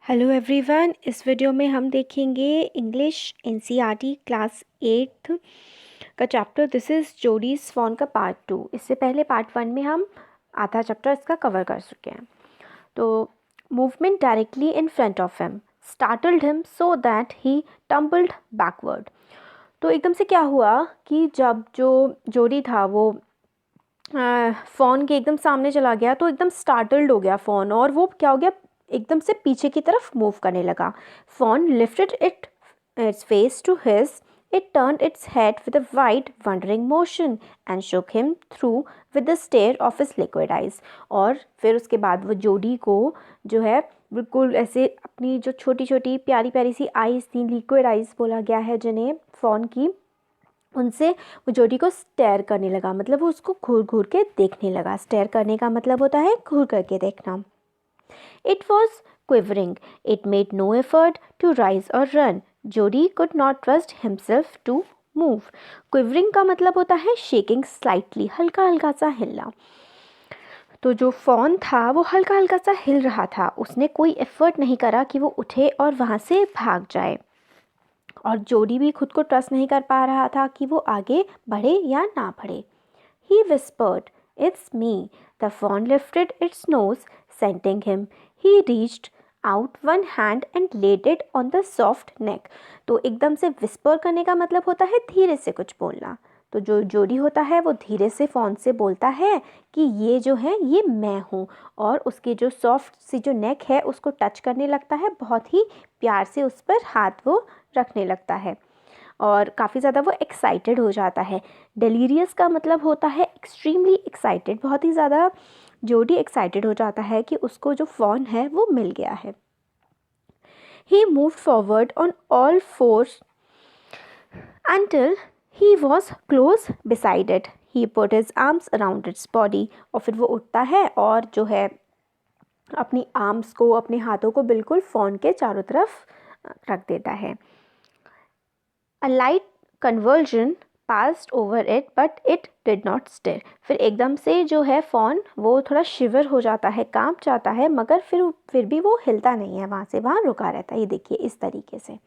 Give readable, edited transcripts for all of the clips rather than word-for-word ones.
Hello everyone, इस video में हम देखेंगे इंग्लिश एनसीईआरटी क्लास 8th का चैप्टर दिस इज़ जोडीज़ फ़ॉन का पार्ट 2। इससे पहले पार्ट 1 में हम आधा चैप्टर इसका कवर कर चुके हैं। तो movement directly in front of him startled him so that he tumbled backward. तो एकदम से क्या हुआ कि जब जो जोडी था वो फ़ोन के एकदम सामने चला गया तो एकदम स्टार्टल्ड हो गया फ़ोन, और वो क्या हो गया, एकदम से पीछे की तरफ मूव करने लगा। Fawn lifted its face to his, it turned its head with a wide wondering motion and shook him through with the stare of his liquid eyes। और फिर उसके बाद वो जोडी को जो है बिल्कुल ऐसे अपनी जो छोटी छोटी प्यारी प्यारी सी आइज़ थी, लिक्विड आइज़ बोला गया है जिन्हें फ़ोन की, उनसे वो जोडी को स्टेयर करने लगा। मतलब वो उसको घूर घूर के देखने लगा। स्टेयर करने का मतलब होता है घूर करके देखना। It was quivering, it made no effort to rise और run, Jody could not trust himself to move. Quivering का मतलब होता है शेकिंग स्लाइटली, हल्का हल्का सा हिलना। तो जो फ़ोन था वो हल्का हल्का सा हिल रहा था। उसने कोई एफर्ट नहीं करा कि वो उठे और वहाँ से भाग जाए, और जोडी भी खुद को ट्रस्ट नहीं कर पा रहा था कि वो आगे बढ़े या ना बढ़े। He whispered, "It's me." The fawn lifted its nose, scenting him. He reached out one hand and laid it on the soft neck. तो एकदम से विस्पर करने का मतलब होता है धीरे से कुछ बोलना। तो जो जोडी होता है वो धीरे से फ़ोन से बोलता है कि ये जो है ये मैं हूँ, और उसकी जो सॉफ्ट सी जो नेक है उसको टच करने लगता है, बहुत ही प्यार से उस पर हाथ वो रखने लगता है, और काफ़ी ज़्यादा वो एक्साइटेड हो जाता है। डेलीरियस का मतलब होता है एक्सट्रीमली एक्साइटेड, बहुत ही ज़्यादा जोडी एक्साइटेड हो जाता है कि उसको जो फ़ोन है वो मिल गया है। He moved forward on all fours until he was close beside it. He put his arms around its body, और फिर वो उठता है और जो है अपनी आर्म्स को, अपने हाथों को बिल्कुल फ़ोन के चारों तरफ रख देता है। A light convulsion passed over it, but it did not stir. फिर एकदम से जो है फ़ोन वो थोड़ा शिवर हो जाता है, कांप जाता है, मगर फिर भी वो हिलता नहीं है, वहाँ से वहाँ रुका रहता है। ये देखिए इस तरीके से।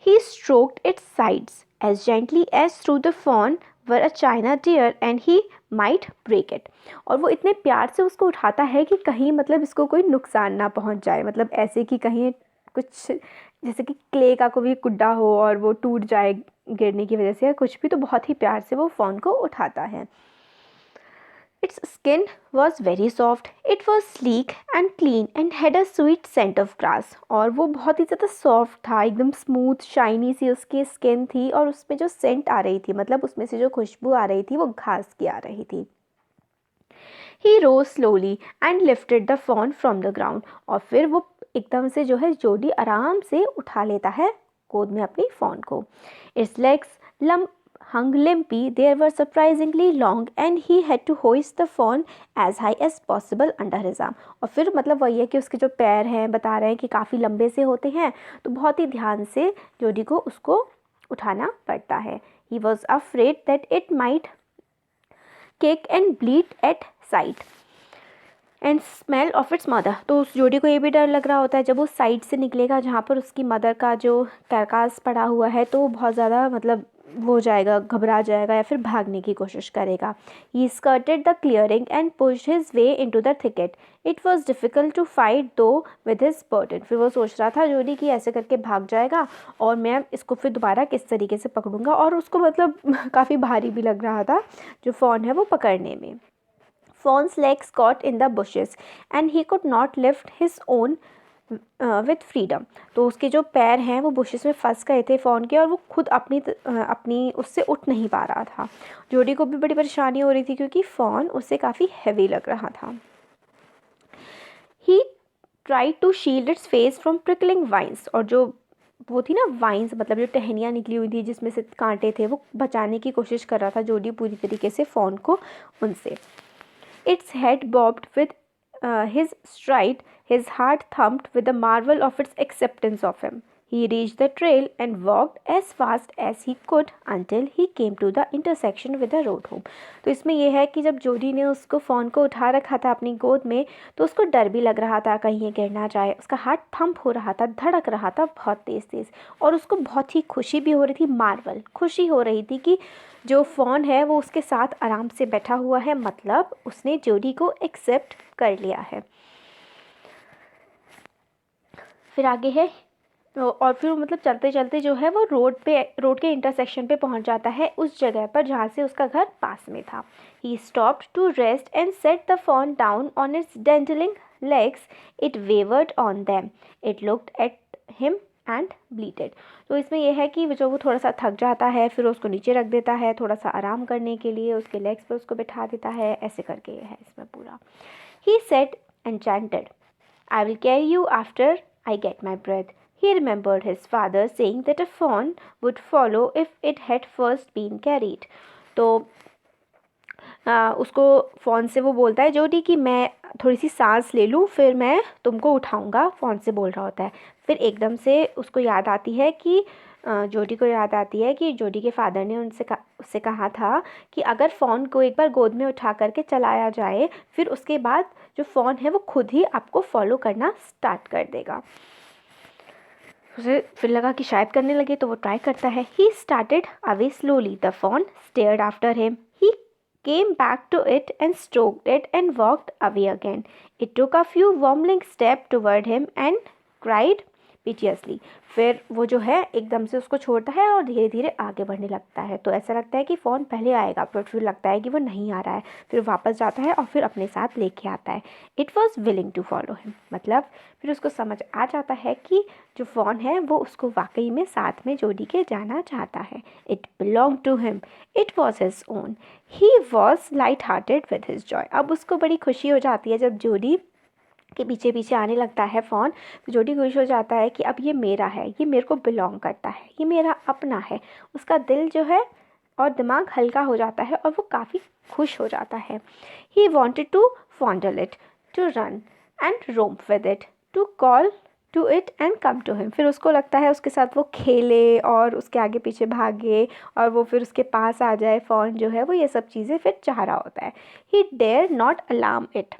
He stroked its sides as gently as through the fawn were a china deer and he might break it। और वो इतने प्यार से उसको उठाता है कि कहीं मतलब इसको कोई नुकसान ना पहुंच जाए, मतलब ऐसे कि कहीं कुछ जैसे कि क्ले का कोई गुड्डा हो और वो टूट जाए गिरने की वजह से या कुछ भी, तो बहुत ही प्यार से वो फ़ोन को उठाता है। Its skin was very soft, it was sleek and clean and had a sweet scent of grass। और वो बहुत ही ज़्यादा सॉफ्ट था, एकदम स्मूथ शाइनी सी उसकी स्किन थी, और उसमें जो सेंट आ रही थी, मतलब उसमें से जो खुशबू आ रही थी वो घास की आ रही थी। He rose slowly and lifted the fawn from the ground। और फिर वो एकदम से जो है जोडी आराम से उठा लेता है गोद में अपनी फ़ोन को। Its legs hung limpy, they were surprisingly long and he had to hoist the fawn as high as possible under his arm। और फिर मतलब वही है कि उसके जो पैर हैं बता रहे हैं कि काफ़ी लंबे से होते हैं, तो बहुत ही ध्यान से जोडी को उसको उठाना पड़ता है। He was afraid that it might kick and bleed at sight and smell of its mother. तो उस जोड़ी को ये भी डर लग रहा होता है जब वो साइड से निकलेगा जहाँ पर उसकी मदर का जो कैरकास पड़ा हुआ है, तो बहुत ज़्यादा मतलब वो जाएगा, घबरा जाएगा या फिर भागने की कोशिश करेगा। He skirted the clearing and pushed his way into the thicket, it was difficult to fight though with his burden. फिर वो सोच रहा था जोड़ी कि ऐसे करके भाग जाएगा और मैं इसको फिर दोबारा किस तरीके से पकड़ूंगा, और उसको मतलब काफ़ी भारी भी लग रहा था जो फ़ोन है वो पकड़ने में। Fawn's legs caught in the bushes and he could not lift his own with freedom। तो उसके जो पैर हैं वो बुशेस में फंस गए थे फ़ोन के, और वो खुद अपनी उससे उठ नहीं पा रहा था। जोडी को भी बड़ी परेशानी हो रही थी क्योंकि फ़ोन उससे काफ़ी हैवी लग रहा था। He tried to shield its face from prickling vines। और जो वो थी ना वाइन्स, मतलब जो टहनियाँ निकली हुई थी जिसमें से कांटे थे, वो बचाने की कोशिश कर रहा था जोडी पूरी तरीके से फ़ोन को उनसे। Its head bobbed with his stride, his heart thumped with the marvel of its acceptance of him। He reached the trail and walked as fast as he could until he came to the intersection with the road home. तो इसमें यह है कि जब जोडी ने उसको phone को उठा रखा था अपनी गोद में, तो उसको डर भी लग रहा था कहीं ये गिर ना जाए। उसका हार्ट थंप हो रहा था, धड़क रहा था बहुत तेज़ तेज़, और उसको बहुत ही खुशी भी हो रही थी, मार्वल खुशी हो रही थी कि जो फ़ोन है वो उसके साथ आराम से बैठा हुआ है, मतलब उसने जोडी को एक्सेप्ट कर लिया है। फिर आगे है और फिर मतलब चलते चलते जो है वो रोड के इंटरसेक्शन पे पहुंच जाता है, उस जगह पर जहाँ से उसका घर पास में था। He stopped to rest and set the fawn down on its dangling legs. It wavered on them. It looked at him and bleated. तो इसमें यह है कि जो वो थोड़ा सा थक जाता है, फिर उसको नीचे रख देता है थोड़ा सा आराम करने के लिए, उसके लेग्स पे उसको बिठा देता है, ऐसे करके यह है इसमें पूरा। He said enchanted, I will carry you after I get my breath. He remembered his father saying that a fawn would follow if it had first been carried. तो उसको फ़ोन से वो बोलता है जोडी कि मैं थोड़ी सी सांस ले लूँ फिर मैं तुमको उठाऊँगा, फ़ोन से बोल रहा होता है। फिर एकदम से उसको याद आती है कि जोडी को याद आती है कि जोडी के फादर ने उससे कहा था कि अगर फ़ोन को एक बार गोद में उठा करके चलाया जाए, फिर उसके बाद जो फ़ोन है वो खुद ही आपको फॉलो करना स्टार्ट कर देगा। उसे फिर लगा कि शायद करने लगे, तो वो ट्राई करता है। He started away slowly. The phone stared after him. He came back to it and stroked it and walked away again. It took a few wobbling steps toward him and cried piteously. फिर वो जो है एकदम से उसको छोड़ता है और धीरे धीरे आगे बढ़ने लगता है। तो ऐसा लगता है कि फ़ोन पहले आएगा, बट फिर लगता है कि वो नहीं आ रहा है। फिर वापस जाता है और फिर अपने साथ लेके आता है। It was willing to follow him. मतलब फिर उसको समझ आ जाता है कि जो फ़ोन है वो उसको वाकई में साथ में जोडी के जाना चाहता है। It belong to him. It was his own. He was light hearted with his joy. अब उसको बड़ी खुशी हो जाती है जब जोडी के पीछे पीछे आने लगता है फ़ोन, तो जोडी खुश हो जाता है कि अब ये मेरा है, ये मेरे को बिलोंग करता है, ये मेरा अपना है। उसका दिल जो है और दिमाग हल्का हो जाता है और वो काफ़ी खुश हो जाता है। He wanted to fondle it, to run and romp with it, to call to it and come to him. फिर उसको लगता है उसके साथ वो खेले और उसके आगे पीछे भागे और वो फिर उसके पास आ जाए। फ़ोन जो है वो ये सब चीज़ें फिर चाह रहा होता है। He dare not alarm it.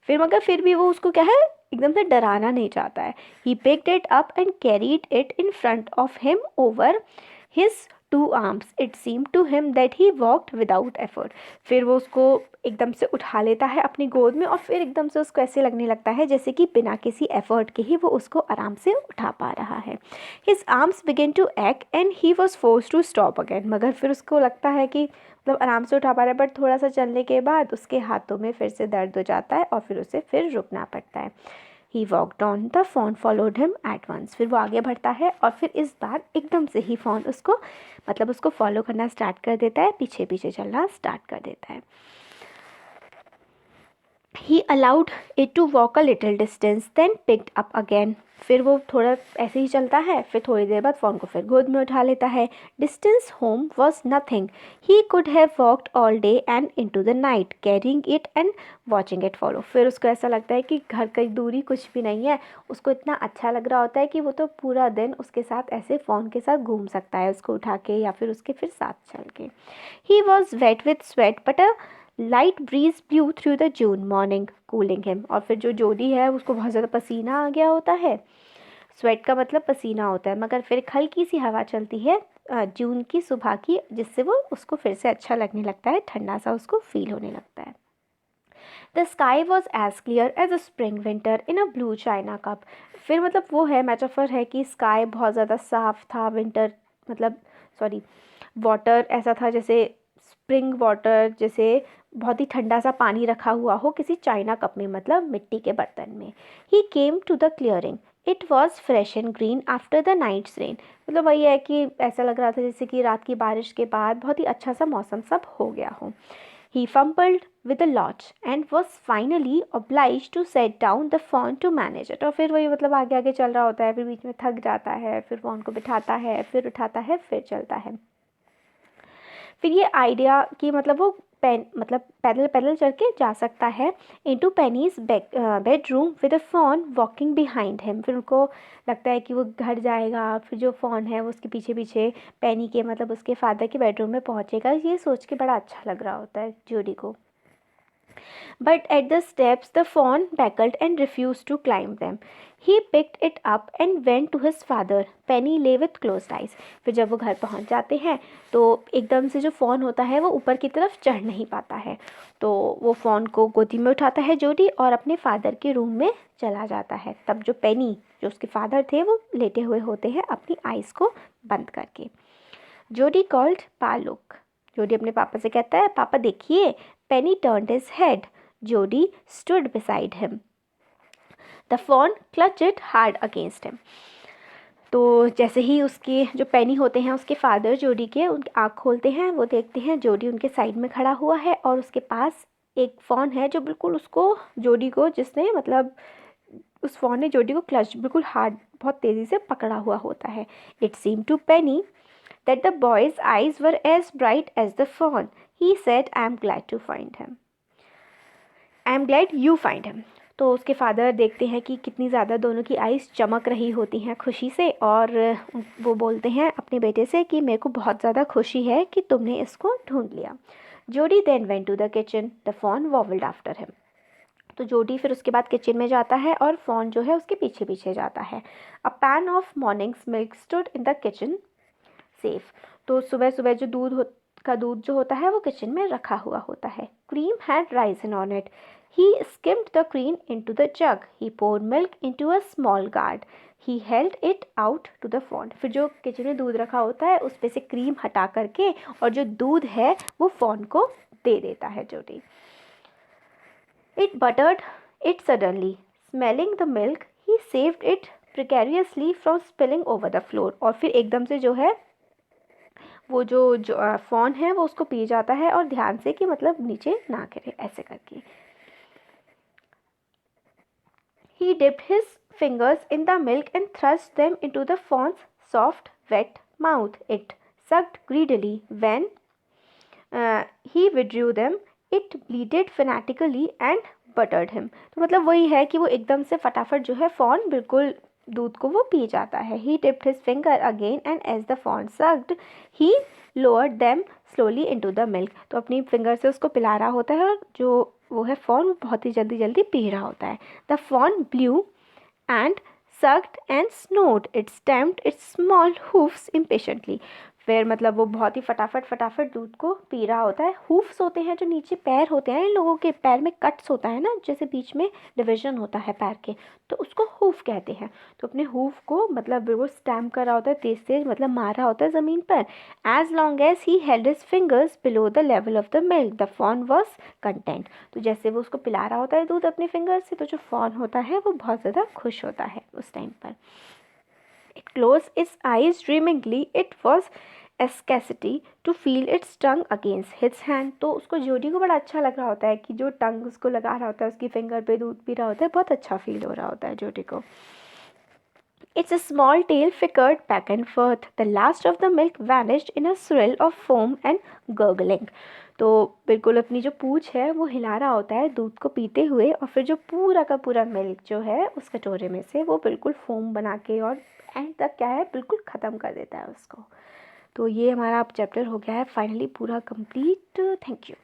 फिर मगर फिर भी वो उसको क्या है एकदम से डराना नहीं चाहता है। He picked it up and carried it in front of him over his two arms. It seem to him that he walked without effort. फिर वो उसको एकदम से उठा लेता है अपनी गोद में और फिर एकदम से उसको ऐसे लगने लगता है जैसे कि बिना किसी एफर्ट के ही वो उसको आराम से उठा पा रहा है। His arms begin to act and he was force to stop again. मगर फिर उसको लगता है कि मतलब आराम से उठा पा रहा है, बट थोड़ा सा चलने के बाद उसके हाथों में फिर से दर्द हो जाता है और फिर उसे फिर रुकना पड़ता है। He walked on. The fawn followed him at once. फिर वो आगे बढ़ता है और फिर इस बार एकदम से ही फ़ोन उसको मतलब उसको फॉलो करना स्टार्ट कर देता है, पीछे पीछे चलना स्टार्ट कर देता है। He allowed it to walk a little distance, then picked up again. फिर वो थोड़ा ऐसे ही चलता है, फिर थोड़ी देर बाद फ़ोन को फिर गोद में उठा लेता है। Distance home was nothing. He could have walked all day and into the night, carrying it and watching it follow. फिर उसको ऐसा लगता है कि घर की दूरी कुछ भी नहीं है। उसको इतना अच्छा लग रहा होता है कि वो तो पूरा दिन उसके साथ ऐसे फ़ोन के साथ घूम सकता है, उसको उठा के या फिर उसके फिर साथ चल के। He was wet with sweat, but a light breeze blew through the June morning, cooling him. और फिर जो जोडी है उसको बहुत ज़्यादा पसीना आ गया होता है। स्वेट का मतलब पसीना होता है, मगर फिर एक हल्की सी हवा चलती है जून की सुबह की, जिससे वो उसको फिर से अच्छा लगने लगता है, ठंडा सा उसको फील होने लगता है। The sky was as clear as a spring winter in a blue china cup. फिर मतलब वो है मेटाफर है कि स्काई बहुत ज़्यादा साफ था, विंटर मतलब वाटर ऐसा था जैसे स्प्रिंग वाटर, जैसे बहुत ही ठंडा सा पानी रखा हुआ हो किसी चाइना कप में, मतलब मिट्टी के बर्तन में। He came to the clearing. It was fresh and green after the night's rain. मतलब वही है कि ऐसा लग रहा था जैसे कि रात की बारिश के बाद बहुत ही अच्छा सा मौसम सब हो गया हो। He fumbled with the lodge and was finally obliged to set down the phone to manage it. और फिर वही मतलब आगे आगे चल रहा होता है, फिर बीच में थक जाता है, फिर फ़ोन को बिठाता है, फिर उठाता है, फिर चलता है। फिर ये आइडिया कि मतलब वो मतलब पैदल पैदल चल के जा सकता है into Penny's bedroom with a fawn walking behind him. फिर उनको लगता है कि वो घर जाएगा, फिर जो फॉन है वो उसके पीछे पीछे पेनी के मतलब उसके फादर के बेडरूम में पहुंचेगा। ये सोच के बड़ा अच्छा लग रहा होता है जोडी को। But at the steps the fawn backled and refused to climb them. He picked it up and went to his father. Penny lay with closed eyes. फिर जब वो घर पहुंच जाते हैं तो एकदम से जो फ़ॉन होता है वो ऊपर की तरफ चढ़ नहीं पाता है, तो वो फ़ॉन को गोदी में उठाता है जोडी और अपने फादर के रूम में चला जाता है। तब जो पेनी जो उसके फादर थे वो लेटे हुए होते हैं अपनी आइज़ को बंद करके। जोडी कॉल्ड पा लुक। जोडी अपने पापा से कहता है, पापा देखिए। Penny turned his head. Jody stood beside him. The fawn clutched hard against him. तो जैसे ही उसके जो पेनी होते हैं उसके फादर जोडी के उनकी आँख खोलते हैं, वो देखते हैं जोडी उनके साइड में खड़ा हुआ है और उसके पास एक फॉन है जो बिल्कुल उसको जोडी को जिसने मतलब उस फॉन ने जोडी को क्लच बिल्कुल हार्ड बहुत तेज़ी से पकड़ा हुआ होता है। It seem to Penny that the boy's eyes were as bright as the fawn. He said, I am glad to find him. I am glad you find him. तो उसके फादर देखते हैं कि कितनी ज़्यादा दोनों की आइज़ चमक रही होती हैं खुशी से, और वो बोलते हैं अपने बेटे से कि मेरे को बहुत ज़्यादा खुशी है कि तुमने इसको ढूंढ लिया। Jody then went to the kitchen. The fawn wobbled after him. तो जोडी फिर उसके बाद किचन में जाता है और फॉन जो है उसके पीछे पीछे जाता है। A pan of morning's milk stood in the kitchen safe. तो सुबह सुबह जो दूध जो होता है वो किचन में रखा हुआ होता है। Cream had Ryzen on it. He skimmed the cream into the jug. He poured milk into a small gourd. He held it out to the fawn. फिर जो किचन में दूध रखा होता है उस पे से क्रीम हटा करके और जो दूध है वो फॉन को दे देता है जोडी. It buttered it suddenly. Smelling the milk, he saved it precariously from spilling over the floor. और फिर एकदम से जो है वो जो फॉन है वो उसको पी जाता है और ध्यान से कि मतलब नीचे ना गिरे ऐसे करके. He dipped his fingers in the milk and thrust them into the fawn's soft, wet mouth. It sucked greedily. When he withdrew them, it bleated fanatically and buttered him. तो मतलब वही है कि वो एकदम से फटाफट जो है फॉन बिल्कुल दूध को वो पी जाता है. He dipped his finger again and as the fawn sucked, he lowered them slowly into the milk. तो अपनी फिंगर से उसको पिला रहा होता है और जो वो है फॉन वो बहुत ही जल्दी जल्दी पी रहा होता है. The fawn blew and sucked and snored. It stamped its small hoofs impatiently. फिर मतलब वो बहुत ही फटाफट दूध को पी रहा होता है. हूफ्स होते हैं जो नीचे पैर होते हैं, इन लोगों के पैर में कट्स होता है ना, जैसे बीच में डिवीजन होता है पैर के, तो उसको हूफ कहते हैं. तो अपने हूफ को मतलब बिल्कुल स्टैम्प कर रहा होता है, तेज तेज मतलब मार रहा होता है ज़मीन पर. As long as he held his fingers below the level of the milk the fawn was content. तो जैसे वो उसको पिला रहा होता है दूध अपने फिंगर से, तो जो फॉन होता है वो बहुत ज़्यादा खुश होता है उस टाइम पर. It closed its eyes dreamingly. It was escasity to feel its tongue against his hand. तो उसको जोडी को बड़ा अच्छा लग रहा होता है कि जो टंग उसको लगा रहा होता है उसकी फिंगर पे दूध पी रहा होता है, बहुत अच्छा फील हो रहा होता है जोडी को. Its small tail flickered back and forth. The last of the milk vanished in a swirl of foam and gurgling. तो बिल्कुल अपनी जो पूँछ है वो हिला रहा होता है दूध को पीते हुए, और फिर जो पूरा का पूरा मिल्क जो है उस कटोरे में से वो बिल्कुल फोम बना के और एंड तक क्या है बिल्कुल ख़त्म कर देता है उसको. तो ये हमारा अब चैप्टर हो गया है फाइनली पूरा कंप्लीट. Thank you.